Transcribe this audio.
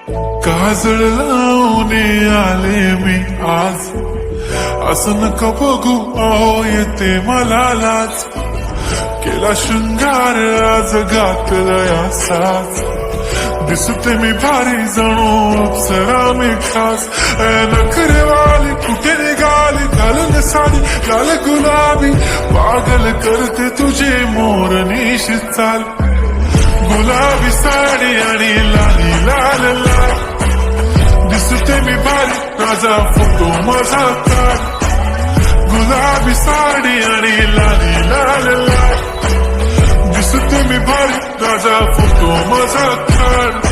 काजळ लावून आले मी आज, असं नका बघू अहो येते मला लाज. केला शृंगार आज घातलाय असाच, दिसते मी भारी जणू अप्सरा मी खास. नखरेवाली कुठे निघाली, घालून साडी लाल गुलाबी, पागल करते तुझे मोरनीशी चाल. गुलाबी साडी आणि लाली लाल लाल, दिसते मी भारी राजा फोटो माझा काढ. गुलाबी साडी आणि लाली लाल लाल, दिसते मी भारी राजा फोटो माझा काढ.